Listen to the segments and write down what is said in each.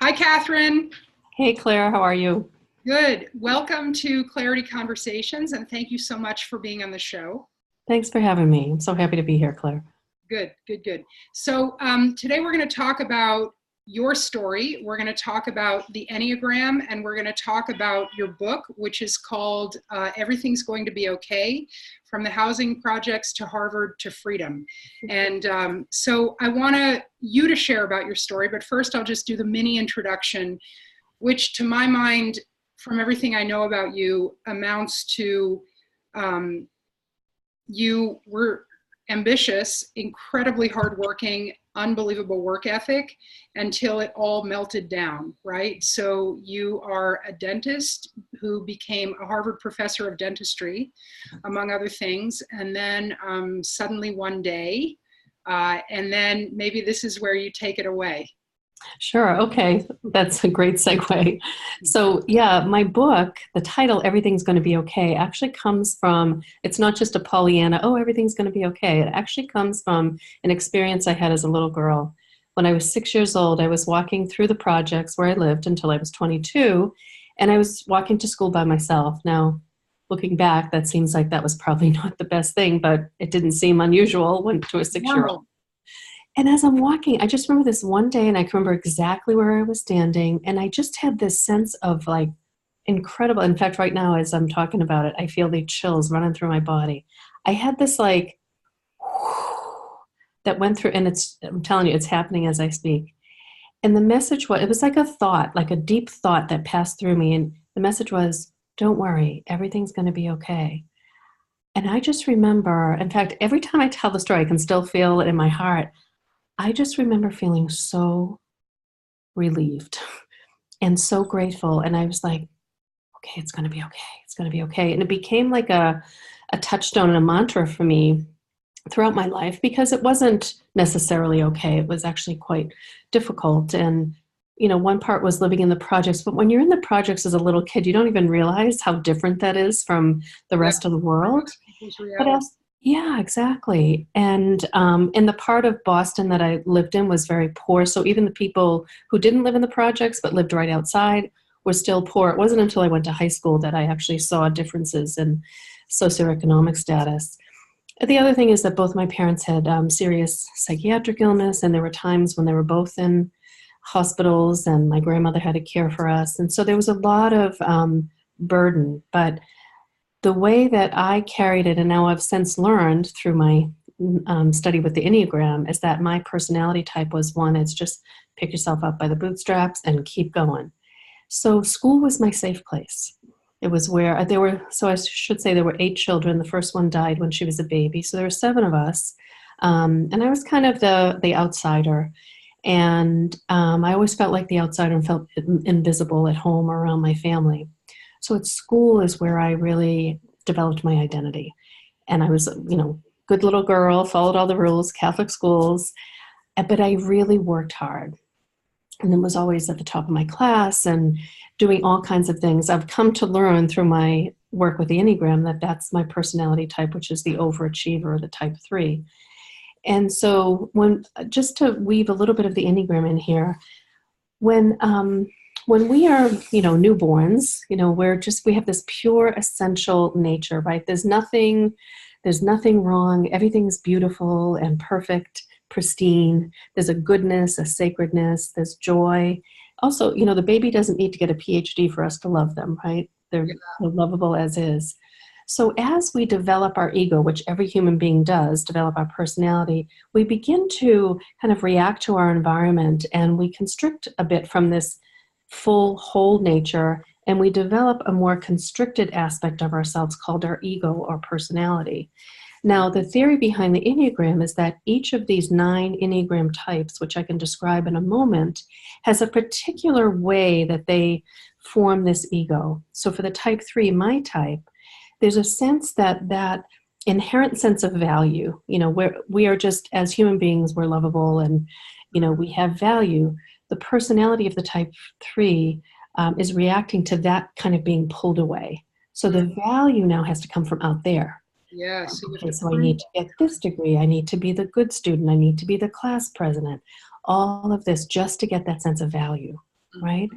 Hi, Catherine. Hey Claire, how are you? Good. Welcome to Clarity Conversations, and thank you so much for being on the show. Thanks for having me. I'm so happy to be here, Claire. Good, good, good. So today we're going to talk about your story. We're going to talk about the Enneagram, and we're going to talk about your book, which is called Everything's Going to Be Okay, From the Housing Projects to Harvard to Freedom. And so I want you to share about your story, but first I'll just do the mini introduction, which to my mind, from everything I know about you, amounts to um, you were ambitious, incredibly hardworking, unbelievable work ethic until it all melted down, right? So you are a dentist who became a Harvard professor of dentistry, among other things, and then suddenly one day, and then maybe this is where you take it away. Sure. Okay. That's a great segue. So, yeah, my book, the title, Everything's Going to Be Okay, actually comes from, it's not just a Pollyanna, oh, everything's going to be okay. It actually comes from an experience I had as a little girl. When I was 6 years old, I was walking through the projects where I lived until I was 22, and I was walking to school by myself. Now, looking back, that seems like that was probably not the best thing, but it didn't seem unusual when to a 6 year old. Normal. And as I'm walking, I just remember this one day, and I can remember exactly where I was standing. And I just had this sense of like incredible. In fact, right now, as I'm talking about it, I feel the chills running through my body. I had this like that went through, and I'm telling you, it's happening as I speak. And the message was, it was like a thought, like a deep thought that passed through me. And the message was, don't worry, everything's going to be okay. And I just remember, in fact, every time I tell the story, I can still feel it in my heart. I just remember feeling so relieved and so grateful. And I was like, okay, it's going to be okay. It's going to be okay. And it became like a touchstone and a mantra for me throughout my life because it wasn't necessarily okay. It was actually quite difficult. And, one part was living in the projects. But when you're in the projects as a little kid, you don't even realize how different that is from the Yeah, rest of the world. people's But reality. yeah, exactly. And in the part of Boston that I lived in was very poor. So even the people who didn't live in the projects but lived right outside were still poor. It wasn't until I went to high school that I actually saw differences in socioeconomic status. The other thing is that both my parents had serious psychiatric illness, and there were times when they were both in hospitals, and my grandmother had to care for us. And so there was a lot of burden. But the way that I carried it, and now I've since learned through my study with the Enneagram, is that my personality type was one, it's just pick yourself up by the bootstraps and keep going. So school was my safe place. It was where there were, so I should say there were 8 children. The first one died when she was a baby. So there were 7 of us. And I was kind of the outsider. And I always felt like the outsider and felt invisible at home or around my family. So at school is where I really developed my identity. And I was, good little girl, followed all the rules, Catholic schools, but I really worked hard and then was always at the top of my class and doing all kinds of things. I've come to learn through my work with the Enneagram that that's my personality type, which is the overachiever, the type 3. And so just to weave a little bit of the Enneagram in here, when when we are, newborns, we have this pure essential nature, right? There's nothing wrong. Everything's beautiful and perfect, pristine. There's a goodness, a sacredness, there's joy. Also, the baby doesn't need to get a PhD for us to love them, right? They're lovable as is. So as we develop our ego, which every human being does, develop our personality, we begin to kind of react to our environment and we constrict a bit from this full, whole nature, and we develop a more constricted aspect of ourselves called our ego or personality. Now, the theory behind the Enneagram is that each of these 9 Enneagram types, which I can describe in a moment, has a particular way that they form this ego. So for the type 3, my type, there's a sense that inherent sense of value, where we are just, as human beings, we're lovable and, we have value. The personality of the type 3 is reacting to that kind of being pulled away. So the value now has to come from out there. Yeah, so you have Okay, to so I prove. need to get this degree. I need to be the good student. I need to be the class president. All of this just to get that sense of value. right?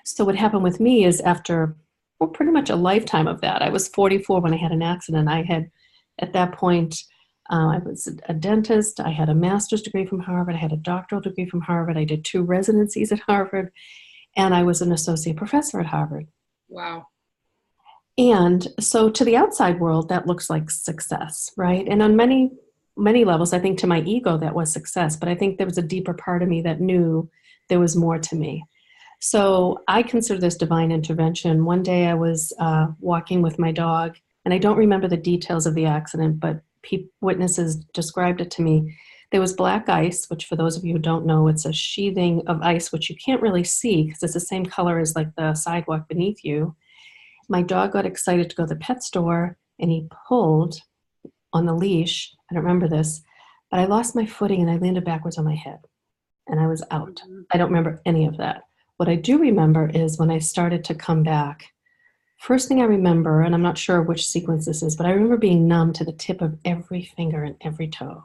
So what happened with me is after, well, pretty much a lifetime of that. I was 44 when I had an accident. I had, at that point, I was a dentist. I had a master's degree from Harvard. I had a doctoral degree from Harvard. I did 2 residencies at Harvard, and I was an associate professor at Harvard. Wow. And so to the outside world, that looks like success, right? And on many, many levels, I think to my ego, that was success. But I think there was a deeper part of me that knew there was more to me. So I consider this divine intervention. One day I was walking with my dog, and I don't remember the details of the accident, but witnesses described it to me. There was black ice, which for those of you who don't know, it's a sheathing of ice, which you can't really see because it's the same color as like the sidewalk beneath you. My dog got excited to go to the pet store, and he pulled on the leash. I don't remember this, but I lost my footing and I landed backwards on my head, and I was out. I don't remember any of that. What I do remember is when I started to come back, first thing I remember, and I'm not sure which sequence this is, but I remember being numb to the tip of every finger and every toe.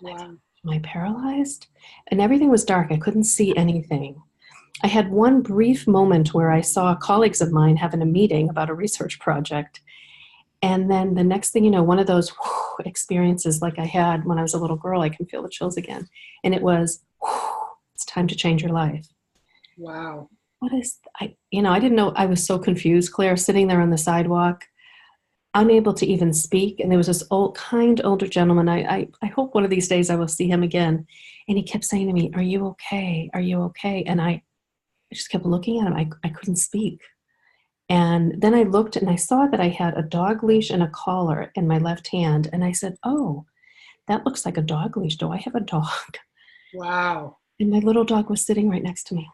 Wow. I thought, am I paralyzed? And everything was dark. I couldn't see anything. I had one brief moment where I saw colleagues of mine having a meeting about a research project. And then the next thing you know, one of those experiences like I had when I was a little girl, I can feel the chills again. And it was, it's time to change your life. Wow. What is, I didn't know. I was so confused, Claire, sitting there on the sidewalk, unable to even speak. And there was this older gentleman. I hope one of these days I will see him again. And he kept saying to me, "Are you okay? Are you okay?" And I just kept looking at him. I couldn't speak. And then I looked and I saw that I had a dog leash and a collar in my left hand. And I said, "Oh, that looks like a dog leash. Do I have a dog?" Wow. And my little dog was sitting right next to me.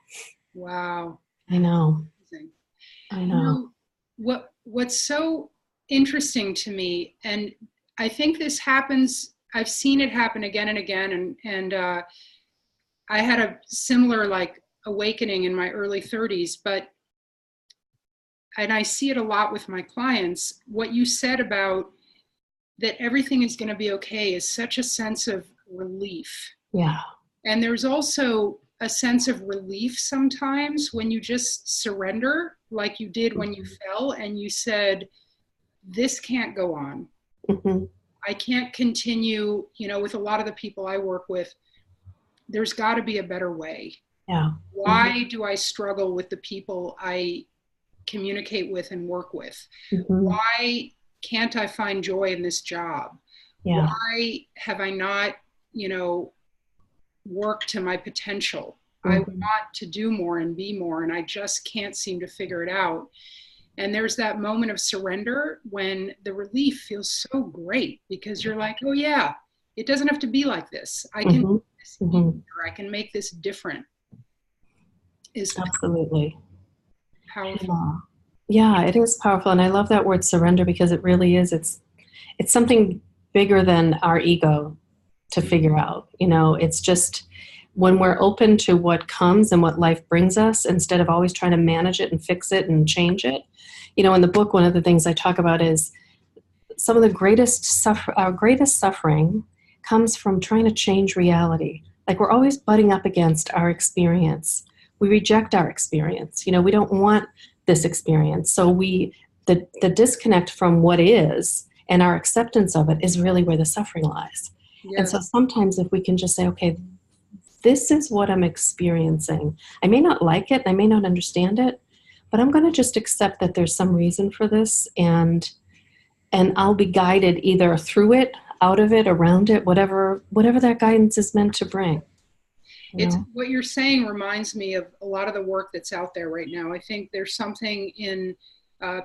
Wow. I know. Amazing. I know. What's so interesting to me, and I think this happens, I've seen it happen again and again, and I had a similar like awakening in my early 30s, and I see it a lot with my clients. What you said about that everything is going to be okay is such a sense of relief. Yeah. And there's also a sense of relief sometimes when you just surrender, like you did when you fell and you said, this can't go on. Mm-hmm. I can't continue, with a lot of the people I work with, there's got to be a better way. Yeah. Why do I struggle with the people I communicate with and work with? Mm-hmm. Why can't I find joy in this job? Yeah. Why have I not, work to my potential? Mm-hmm. I want to do more and be more, and I just can't seem to figure it out. And there's that moment of surrender when the relief feels so great because you're like, oh yeah, it doesn't have to be like this. I can make this easier. I can make this different. Is absolutely powerful. Yeah, it is powerful. And I love that word surrender because it really is. It's something bigger than our ego to figure out. It's just when we're open to what comes and what life brings us, instead of always trying to manage it and fix it and change it. In the book, one of the things I talk about is some of the our greatest suffering comes from trying to change reality. Like we're always butting up against our experience. We reject our experience. We don't want this experience. So the disconnect from what is and our acceptance of it is really where the suffering lies. Yes. And so sometimes if we can just say, okay, this is what I'm experiencing. I may not like it, I may not understand it, but I'm going to just accept that there's some reason for this, and I'll be guided either through it, out of it, around it, whatever that guidance is meant to bring. It's what you're saying reminds me of a lot of the work that's out there right now. I think there's something in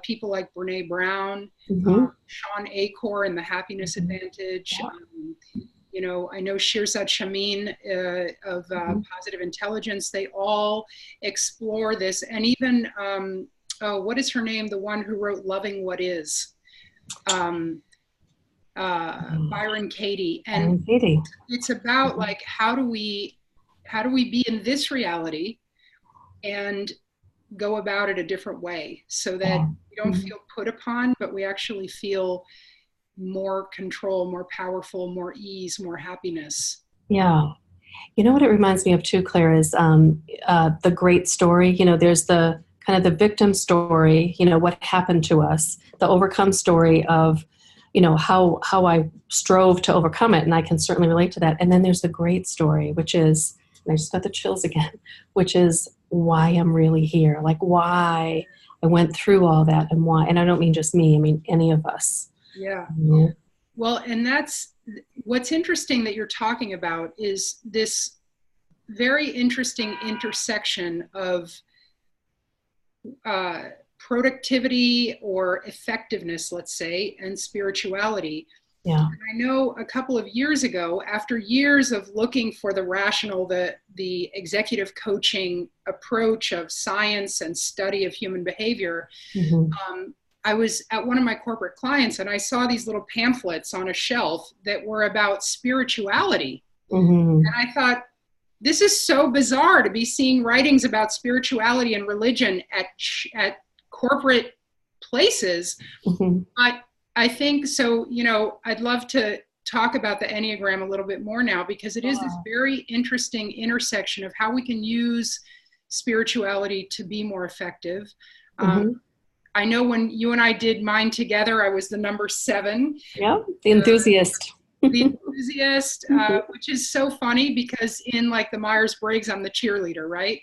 people like Brene Brown, Sean Achor and the Happiness Advantage. I know Shirzad Shamin of Positive Intelligence. They all explore this. And even, what is her name? The one who wrote Loving What Is. Byron Katie. And it's about like, how do we be in this reality and go about it a different way so that we don't feel put upon, but we actually feel more control, more powerful, more ease, more happiness. Yeah. You know what it reminds me of too, Claire, is the great story. There's the kind of the victim story, what happened to us, the overcome story of, how I strove to overcome it. And I can certainly relate to that. And then there's the great story, which is, and I just got the chills again, which is why I'm really here, like why I went through all that and why. And I don't mean just me, I mean any of us. Yeah. Yeah. Well, and that's what's interesting that you're talking about is this very interesting intersection of productivity or effectiveness, let's say, and spirituality. Yeah. And I know a couple of years ago, after years of looking for the rational, the executive coaching approach of science and study of human behavior, I was at one of my corporate clients and I saw these little pamphlets on a shelf that were about spirituality. And I thought, this is so bizarre to be seeing writings about spirituality and religion at corporate places. But I think so, I'd love to talk about the Enneagram a little bit more now, because it is this very interesting intersection of how we can use spirituality to be more effective. I know when you and I did mine together, I was the number 7. Yeah, the enthusiast. The enthusiast, which is so funny because in like the Myers-Briggs, I'm the cheerleader, right?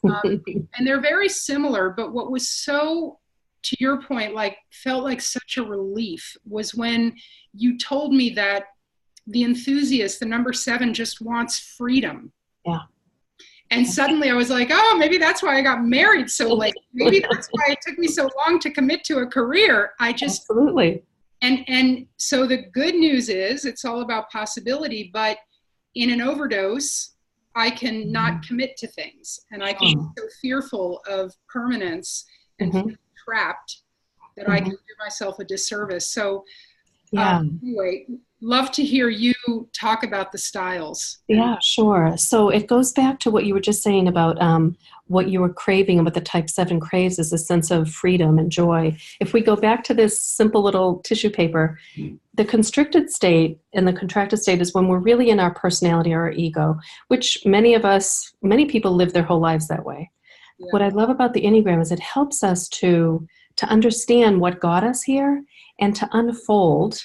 And they're very similar, but what was so, to your point, like felt like such a relief was when you told me that the enthusiast, the number 7, just wants freedom. Yeah. And suddenly I was like, oh, maybe that's why I got married so late. Maybe that's why it took me so long to commit to a career. Absolutely. And so the good news is it's all about possibility, but in an overdose, I can not commit to things, and I can be so fearful of permanence and feel trapped that I can do myself a disservice. So anyway, love to hear you talk about the styles. Yeah, sure. So it goes back to what you were just saying about what you were craving and what the type 7 craves is a sense of freedom and joy. If we go back to this simple little tissue paper, the constricted state and the contracted state is when we're really in our personality or our ego, which many people live their whole lives that way. Yeah. What I love about the Enneagram is it helps us to understand what got us here and to unfold.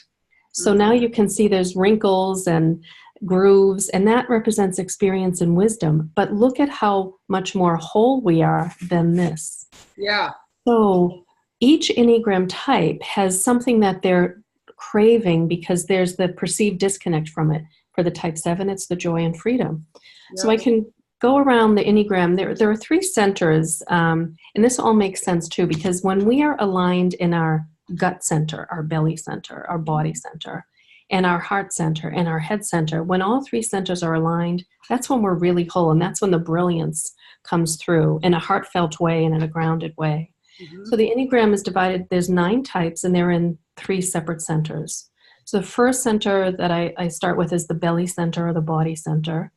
So now you can see there's wrinkles and grooves, and that represents experience and wisdom. But look at how much more whole we are than this. Yeah. So each Enneagram type has something that they're craving because there's the perceived disconnect from it. For the type 7, it's the joy and freedom. Yeah. So I can go around the Enneagram. There are 3 centers, and this all makes sense too, because when we are aligned in our gut center, our belly center, our body center, and our heart center, and our head center, when all 3 centers are aligned, that's when we're really whole, and that's when the brilliance comes through in a heartfelt way and in a grounded way. So the Enneagram is divided, there's 9 types, and they're in 3 separate centers. So the first center that I start with is the belly center or the body center.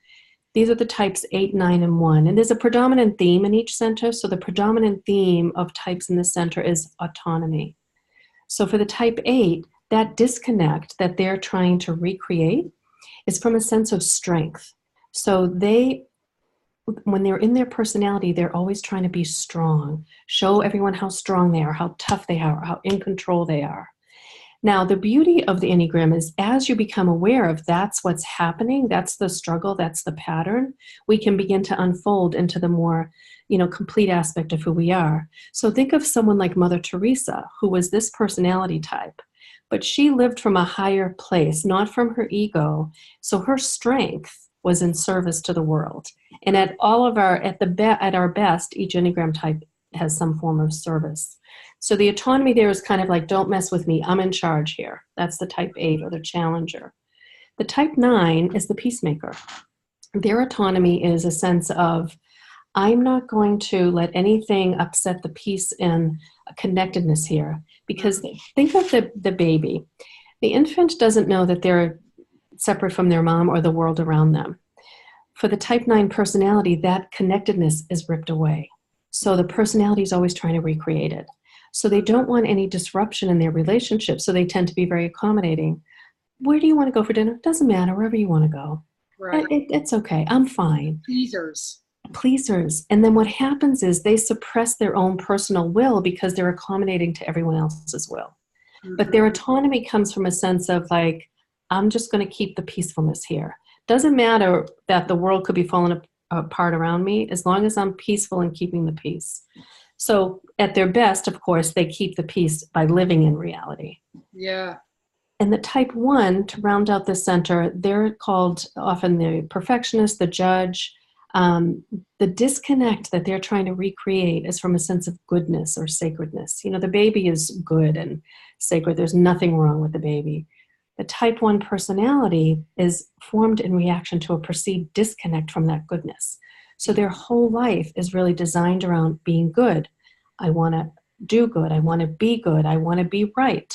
These are the types 8, 9, and 1. And there's a predominant theme in each center. So the predominant theme of types in the center is autonomy. So for the type 8, that disconnect that they're trying to recreate is from a sense of strength. So when they're in their personality, they're always trying to be strong, show everyone how strong they are, how tough they are, how in control they are. Now, the beauty of the Enneagram is as you become aware of that's what's happening, that's the struggle, that's the pattern, we can begin to unfold into the more, complete aspect of who we are. So think of someone like Mother Teresa, who was this personality type, but she lived from a higher place, not from her ego. So her strength was in service to the world. And at our best, each Enneagram type has some form of service. So the autonomy there is kind of like, don't mess with me, I'm in charge here. That's the type 8 or the challenger. The type 9 is the peacemaker. Their autonomy is a sense of, I'm not going to let anything upset the peace and connectedness here. Because think of the baby. The infant doesn't know that they're separate from their mom or the world around them. For the type 9 personality, that connectedness is ripped away. So the personality is always trying to recreate it. So they don't want any disruption in their relationship, so they tend to be very accommodating. Where do you want to go for dinner? Doesn't matter, wherever you want to go. Right. It's okay. I'm fine. Teasers. Pleasers. And then what happens is they suppress their own personal will because they're accommodating to everyone else's will. But Mm-hmm. their autonomy comes from a sense of like, I'm just going to keep the peacefulness here. Doesn't matter that the world could be falling apart around me as long as I'm peaceful and keeping the peace. So at their best, of course, they keep the peace by living in reality. Yeah. And the type 1, to round out the center, they're called often the perfectionist, the judge. The disconnect that they're trying to recreate is from a sense of goodness or sacredness. You know, the baby is good and sacred. There's nothing wrong with the baby. The type 1 personality is formed in reaction to a perceived disconnect from that goodness. So their whole life is really designed around being good. I want to do good. I want to be good. I want to be right.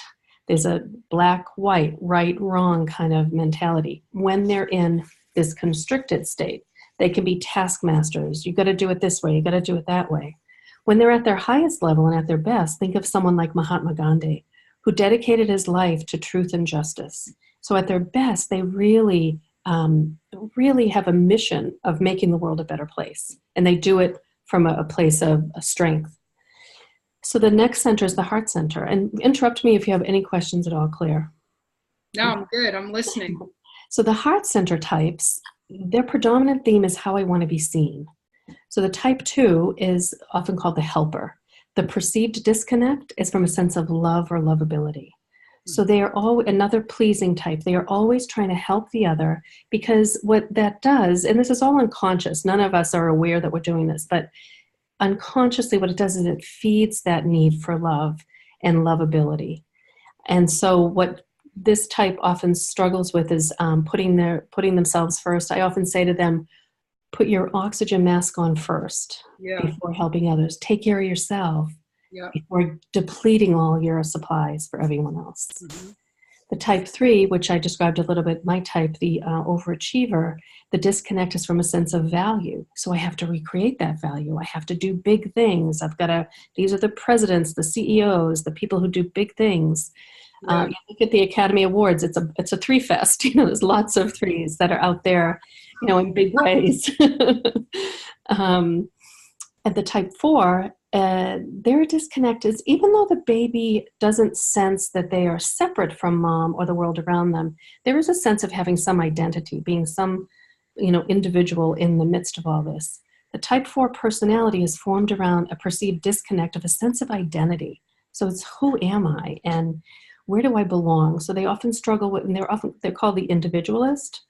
There's a black, white, right, wrong kind of mentality. When they're in this constricted state, they can be taskmasters. You got to do it this way. You got to do it that way. When they're at their highest level and at their best, think of someone like Mahatma Gandhi, who dedicated his life to truth and justice. So at their best, they really have a mission of making the world a better place. And they do it from a place of strength. So the next center is the heart center. And interrupt me if you have any questions at all, Claire. No, I'm good. I'm listening. So the heart center types, their predominant theme is how I want to be seen. So the type 2 is often called the helper. The perceived disconnect is from a sense of love or lovability. So they are all another pleasing type. They are always trying to help the other, because what that does, and this is all unconscious, none of us are aware that we're doing this, but unconsciously what it does is it feeds that need for love and lovability. And so what this type often struggles with is putting themselves first. I often say to them, put your oxygen mask on first before helping others. Take care of yourself before depleting all your supplies for everyone else. Mm-hmm. The type 3, which I described a little bit, my type, the overachiever, the disconnect is from a sense of value. So I have to recreate that value. I have to do big things. These are the presidents, the CEOs, the people who do big things. You look at the Academy Awards, it's a 3 fest. You know, there's lots of 3s that are out there, you know, in big ways. And the type 4, their disconnect is, even though the baby doesn't sense that they are separate from mom or the world around them, there is a sense of having some identity, being some, you know, individual in the midst of all this. The type 4 personality is formed around a perceived disconnect of a sense of identity. So it's, who am I and where do I belong? So they often struggle with, and they're called the individualist.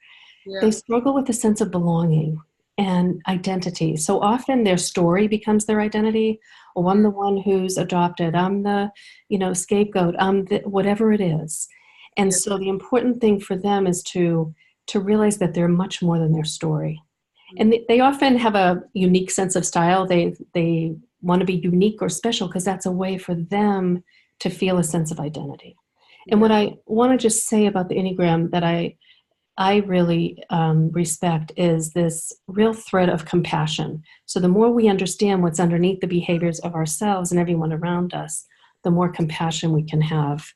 Yeah. They struggle with a sense of belonging and identity. So often their story becomes their identity. Oh, I'm the one who's adopted. I'm the, you know, scapegoat. I'm the, whatever it is. And so the important thing for them is to realize that they're much more than their story. And they often have a unique sense of style. They want to be unique or special because that's a way for them to feel a sense of identity. And what I want to just say about the Enneagram that I really respect is this real thread of compassion. So the more we understand what's underneath the behaviors of ourselves and everyone around us, the more compassion we can have.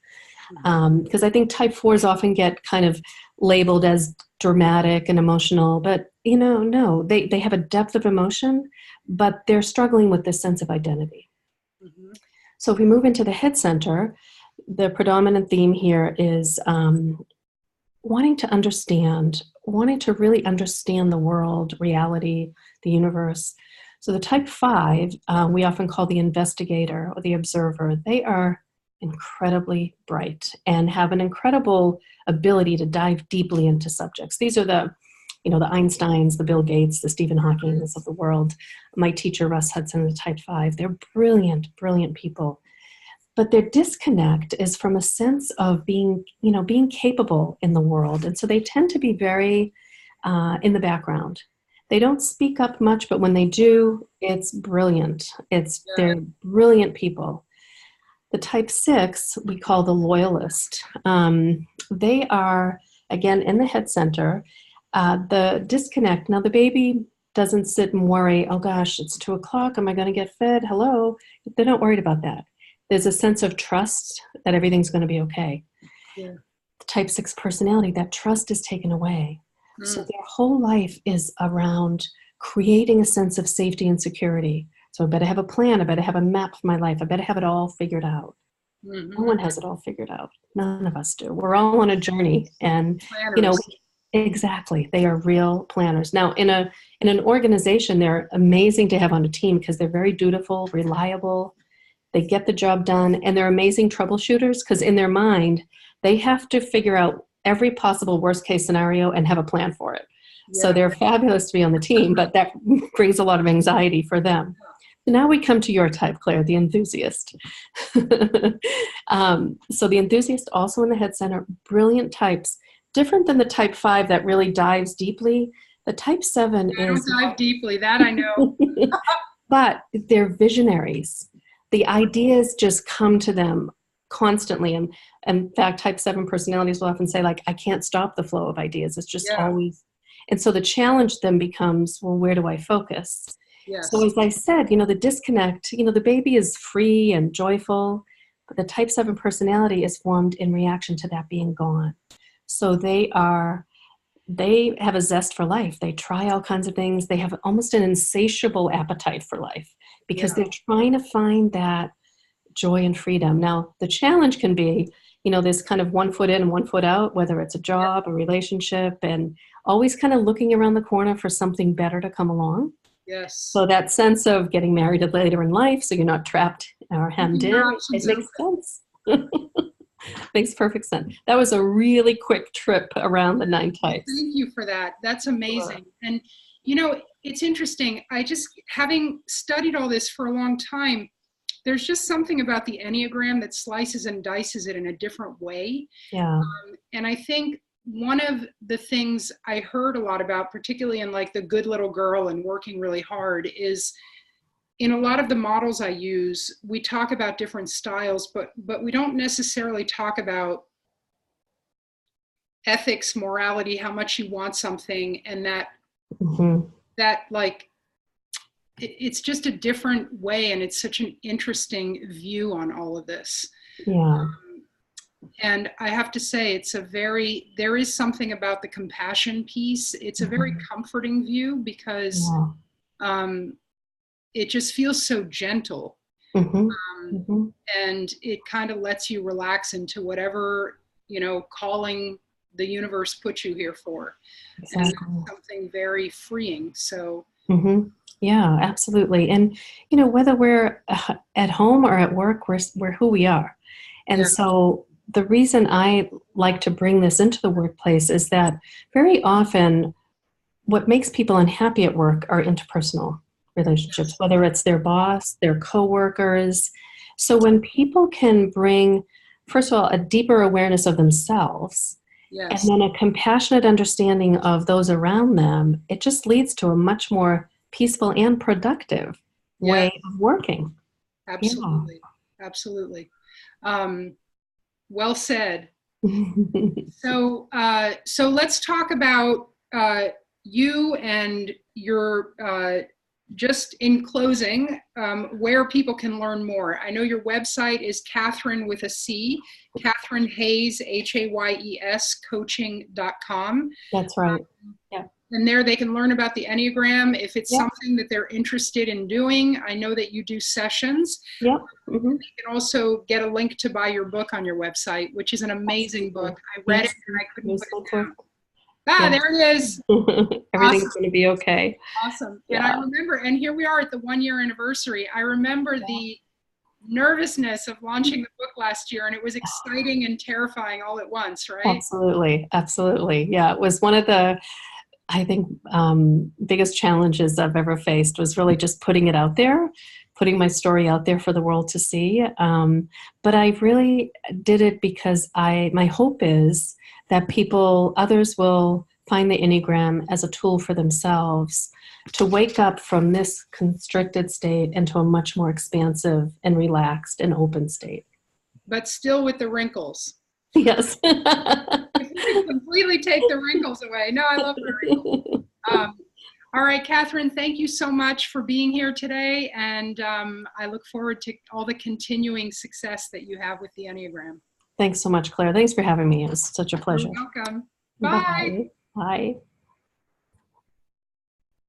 Because I think type 4s often get kind of labeled as dramatic and emotional, but, you know, no, they have a depth of emotion, but they're struggling with this sense of identity. Mm-hmm. So if we move into the head center, the predominant theme here is wanting to really understand the world, reality, the universe. So the type 5, we often call the investigator or the observer. They are incredibly bright and have an incredible ability to dive deeply into subjects. These are the Einsteins, the Bill Gates, the Stephen Hawkings of the world. My teacher, Russ Hudson, is a type 5. They're brilliant, brilliant people. But their disconnect is from a sense of being capable in the world. And so they tend to be very in the background. They don't speak up much, but when they do, it's brilliant. They're brilliant people. The type 6, we call the loyalist. They are, again, in the head center. The disconnect, now the baby doesn't sit and worry, oh gosh, it's 2:00, am I going to get fed? Hello? They're not worried about that. There's a sense of trust that everything's going to be okay. Yeah. The type 6 personality, that trust is taken away. So Mm. their whole life is around creating a sense of safety and security. So I better have a plan. I better have a map for my life. I better have it all figured out. No Mm-hmm. one has it all figured out. None of us do. We're all on a journey, and Planners. exactly, they are real planners. Now, in an organization, they're amazing to have on a team because they're very dutiful, reliable. They get the job done, and they're amazing troubleshooters because in their mind, they have to figure out every possible worst case scenario and have a plan for it. So Yeah. they're fabulous to be on the team, but that brings a lot of anxiety for them. Now we come to your type, Claire, the enthusiast. So the enthusiast, also in the head center, brilliant types, different than the type 5 that really dives deeply. The type 7 I don't is, dive deeply. That I know. but they're visionaries. The ideas just come to them constantly. And in fact, type 7 personalities will often say, like, I can't stop the flow of ideas. It's just Yeah. always. And so the challenge then becomes, well, where do I focus? So Yes. as I said, the disconnect, the baby is free and joyful, but the type 7 personality is formed in reaction to that being gone. So they have a zest for life. They try all kinds of things. They have almost an insatiable appetite for life because Yeah. they're trying to find that joy and freedom. Now, the challenge can be, this kind of 1 foot in and 1 foot out, whether it's a job, a relationship, and always kind of looking around the corner for something better to come along. Yes. So that sense of getting married later in life, so you're not trapped or hemmed Keeping in, your it options makes open. sense. Makes perfect sense. That was a really quick trip around the 9 Well, types. thank you for that. That's Sure. amazing. And it's interesting. I just, having studied all this for a long time, there's just something about the Enneagram that slices and dices it in a different way. Yeah. And I think one of the things I heard a lot about, particularly in like the good little girl and working really hard, is in a lot of the models I use, we talk about different styles, but we don't necessarily talk about ethics, morality, how much you want something, and Mm-hmm. that like it's just a different way, and it's such an interesting view on all of this. Yeah. And I have to say, there is something about the compassion piece. It's a very Mm-hmm. comforting view because Yeah. um, it just feels so gentle. Mm-hmm. Um, Mm-hmm. and it kind of lets you relax into whatever, calling the universe put you here for. And Exactly. that's something very freeing. So, Mm-hmm. Yeah, absolutely. And whether we're at home or at work, we're who we are. And yeah, so the reason I like to bring this into the workplace is that very often what makes people unhappy at work are interpersonal relationships, yes, whether it's their boss, their coworkers. So when people can bring, first of all, a deeper awareness of themselves and yes, then a compassionate understanding of those around them, it just leads to a much more peaceful and productive yeah, way of working. Yeah. absolutely. Absolutely. Um, well said. So let's talk about you and your, just in closing, where people can learn more. I know your website is Catherine with a C, Catherine Hayes, Hayes, coaching.com. That's right. Yeah. And there they can learn about the Enneagram. If it's Yep. something that they're interested in doing, I know that you do sessions. Yep. Mm-hmm. You can also get a link to buy your book on your website, which is an amazing book. I read it Yes. and I couldn't Here's put my it book. down. Ah, Yeah. there it is. Everything's Awesome. going to be okay. Awesome. And I Yeah. remember, and here we are at the 1 year anniversary. I remember the nervousness of launching the book last year, and it was exciting and terrifying all at once, right? Absolutely. Absolutely. Yeah. It was one of the, I think, biggest challenges I've ever faced was really just putting it out there, putting my story out there for the world to see. But I really did it because my hope is that others will find the Enneagram as a tool for themselves to wake up from this constricted state into a much more expansive and relaxed and open state. But still with the wrinkles. Yes. If you could completely take the wrinkles away. No, I love the wrinkles. All right, Catherine, thank you so much for being here today. And I look forward to all the continuing success that you have with the Enneagram. Thanks so much, Claire. Thanks for having me. It was such a You're pleasure. welcome. Bye. Bye. Bye.